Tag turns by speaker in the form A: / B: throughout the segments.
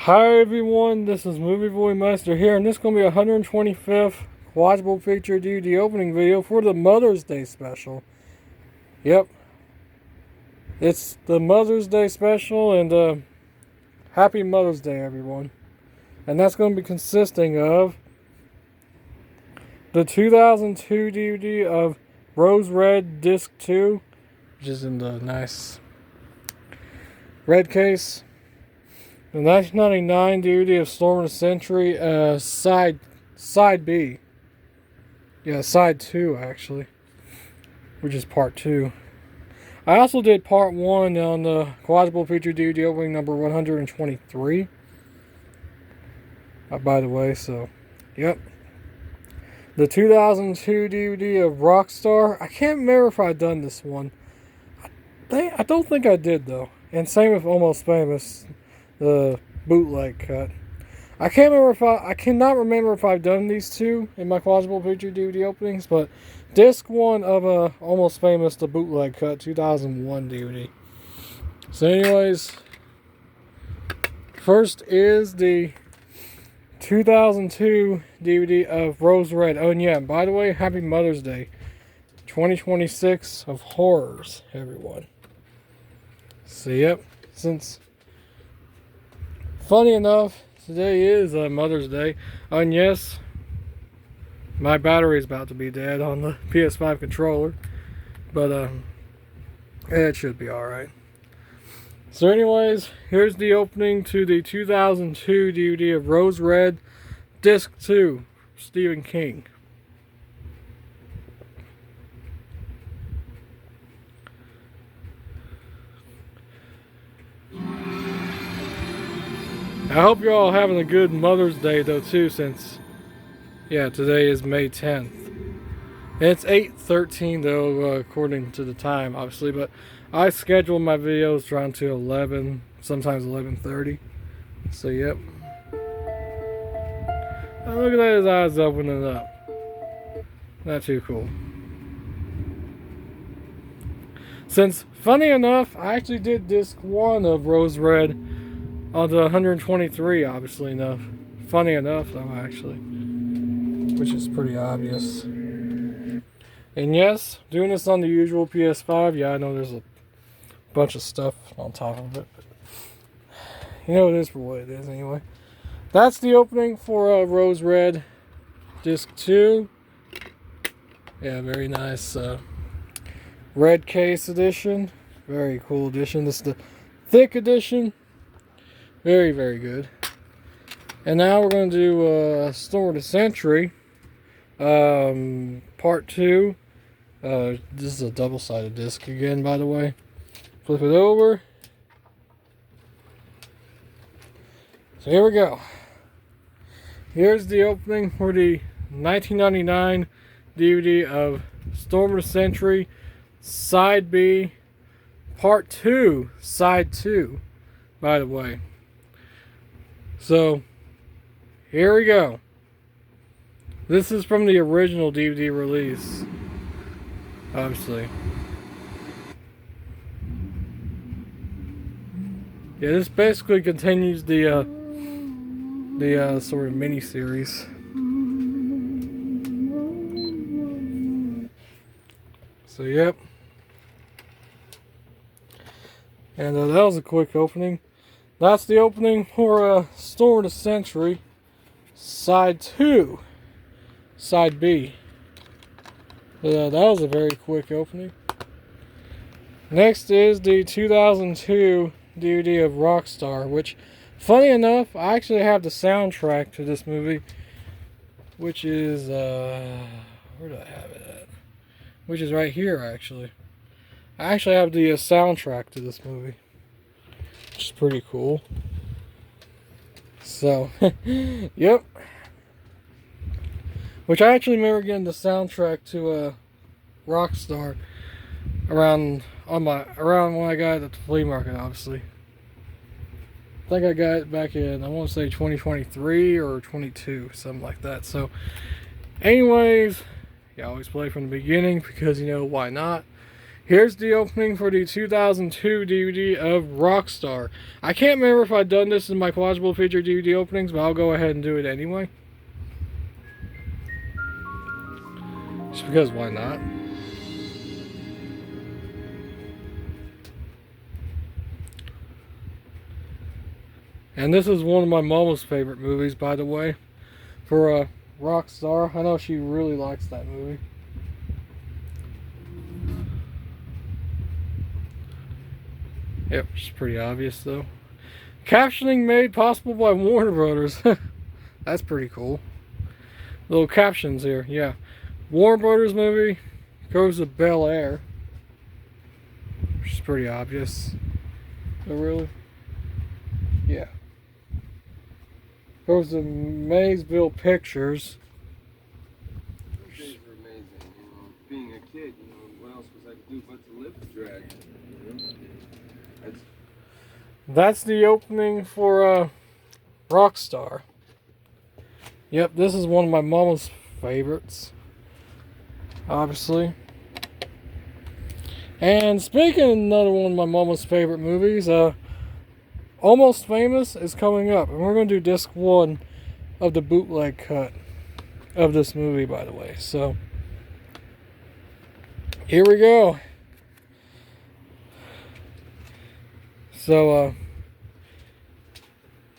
A: Hi everyone, this is MovieBoyMeister here, and this is going to be 125th Quadruple Feature DVD opening video for the Mother's Day special. Yep, it's the Mother's Day special, and happy Mother's Day everyone. And that's going to be consisting of the 2002 DVD of Rose Red Disc 2, which is in the nice red case. The 1999 DVD of Storm of the Century, side B. Yeah, side 2 actually, which is part 2. I also did part 1 on the Quadruple Feature DVD opening number 123. By the way, so, yep. The 2002 DVD of Rockstar. I can't remember if I've done this one. I don't think I did though. And same with Almost Famous, the bootleg cut. I cannot remember if I've done these two in my Quadruple Feature DVD openings, but disc 1 of Almost Famous, the bootleg cut, 2001 DVD. So anyways, first is the 2002 DVD of Rose Red. Oh and yeah, and by the way, happy Mother's Day. 2026 of horrors, everyone. So yep, since funny enough, today is Mother's Day. And yes, my battery is about to be dead on the PS5 controller. But it should be alright. So anyways, here's the opening to the 2002 DVD of Rose Red Disc 2, Stephen King. I hope you're all having a good Mother's Day though too, since yeah, today is May 10th. And it's 8:13 though, according to the time obviously, but I schedule my videos around to 11, sometimes 11:30. So yep. Oh, look at that, his eyes opening up. Not too cool. Since funny enough, I actually did disc 1 of Rose Red on the 123, obviously enough. Funny enough, though, actually. Which is pretty obvious. And yes, doing this on the usual PS5, yeah, I know there's a bunch of stuff on top of it. But you know it is for what it is, anyway. That's the opening for Rose Red Disc 2. Yeah, very nice red case edition. Very cool edition. This is the thick edition. Very, very good. And now we're going to do Storm of the Century, part 2. This is a double-sided disc again, by the way. Flip it over. So here we go. Here's the opening for the 1999 DVD of Storm of the Century, Side B, Part 2, Side 2, by the way. So, here we go. This is from the original DVD release, obviously. Yeah, this basically continues the sort of mini-series. So, yep. And that was a quick opening. That's the opening for Storm of the Century, Side 2, Side B. That was a very quick opening. Next is the 2002 DVD of Rockstar, which, funny enough, I actually have the soundtrack to this movie, which is, where do I have it at? Which is right here, actually. I actually have the soundtrack to this movie, which is pretty cool. So, yep. Which I actually remember getting the soundtrack to Rockstar around when I got it at the flea market, obviously. I think I got it back in, I want to say 2023 or 22, something like that. So, anyways, you always play from the beginning because, you know, why not? Here's the opening for the 2002 DVD of Rockstar. I can't remember if I've done this in my Quadruple feature DVD openings, but I'll go ahead and do it anyway. Just because, why not? And this is one of my mama's favorite movies, by the way. For Rockstar. I know she really likes that movie. Yep, it's pretty obvious though. Captioning made possible by Warner Brothers. That's pretty cool. Little captions here, yeah. Warner Brothers movie goes to Bel Air. Which is pretty obvious. Oh, really? Yeah. Goes to Maysville Pictures.
B: Those days were amazing, you know. Being a kid, you know, what else was I to do but to live the drag? You know?
A: That's the opening for Rockstar. Yep, this is one of my mama's favorites. Obviously. And speaking of another one of my mama's favorite movies, Almost Famous is coming up. And we're going to do disc 1 of the bootleg cut of this movie, by the way. So, here we go. So,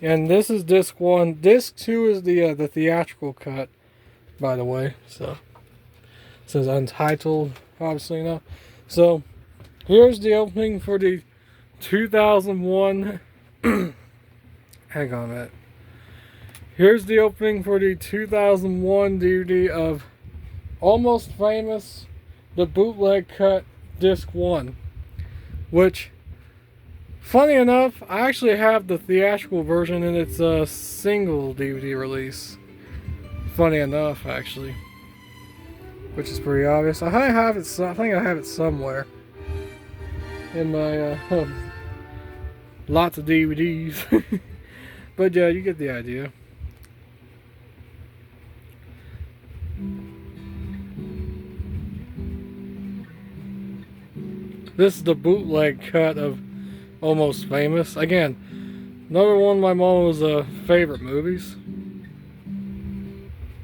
A: and this is disc 1. Disc 2 is the theatrical cut, by the way. So, it says untitled, obviously enough. So, here's the opening for the 2001. Hang on a minute. Here's the opening for the 2001 DVD of Almost Famous, the bootleg cut, disc 1. Which, funny enough, I actually have the theatrical version in its single DVD release. Funny enough, actually. Which is pretty obvious. I have it. I think I have it somewhere in my lots of DVDs. But yeah, you get the idea. This is the bootleg cut of Almost Famous. Again, another one of my mama's favorite movies.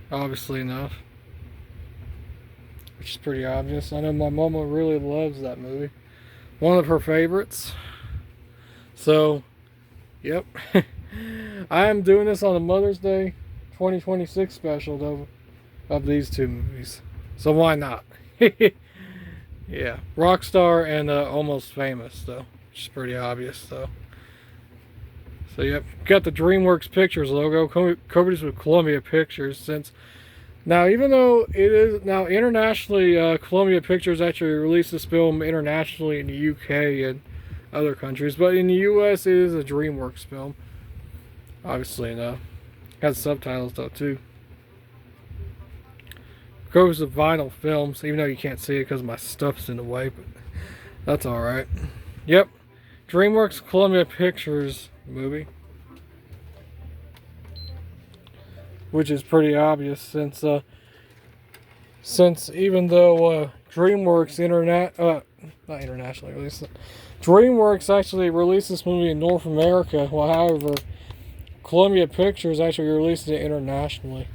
A: Obviously enough. Which is pretty obvious. I know my mama really loves that movie. One of her favorites. So, yep. I am doing this on a Mother's Day 2026 special of these two movies. So why not? Yeah. Rockstar and Almost Famous, though. Which is pretty obvious, though. So, yep. Got the DreamWorks Pictures logo. Co-produced with Columbia Pictures. Since now, even though it is now internationally, Columbia Pictures actually released this film internationally in the UK and other countries, but in the US it is a DreamWorks film, obviously enough. Has subtitles though too. Goes to Vinyl Films, even though you can't see it because my stuff's in the way, but that's alright. Yep, DreamWorks Columbia Pictures movie, which is pretty obvious since even though DreamWorks not internationally released it. DreamWorks actually released this movie in North America, while however, Columbia Pictures actually released it internationally.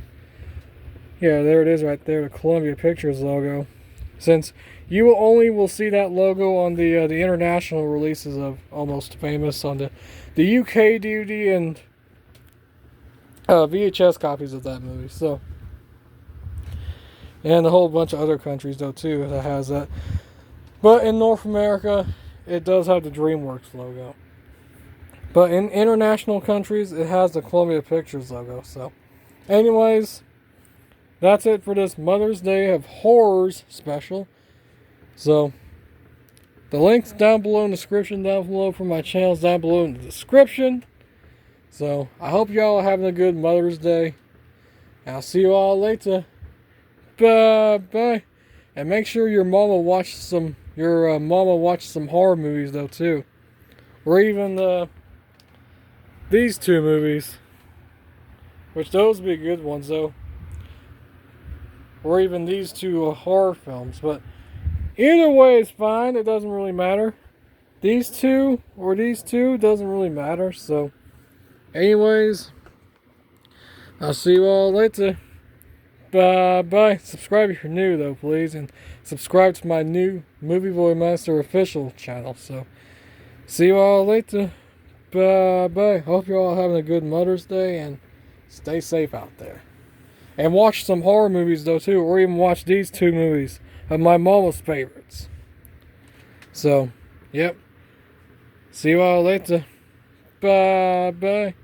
A: Yeah, there it is right there, the Columbia Pictures logo. Since you will see that logo on the international releases of Almost Famous on the UK DVD and VHS copies of that movie. So, and a whole bunch of other countries though too that has that. But in North America, it does have the DreamWorks logo. But in international countries, it has the Columbia Pictures logo. So, anyways, that's it for this Mother's Day of Horrors special. So, the links down below in the description, down below for my channels down below in the description. So, I hope y'all are having a good Mother's Day. I'll see you all later. Bye. And make sure your mama watches some horror movies though too. Or even these two movies. Which those would be good ones though. Or even these two horror films. But Either way is fine. It doesn't really matter. These two or these two doesn't really matter. So, anyways, I'll see you all later. Bye. Subscribe if you're new, though, please. And subscribe to my new MovieBoyMeister official channel. So, see you all later. Bye. Hope you're all having a good Mother's Day. And stay safe out there. And watch some horror movies, though, too. Or even watch these two movies of my mama's favorites. So, yep. See you all later. Bye.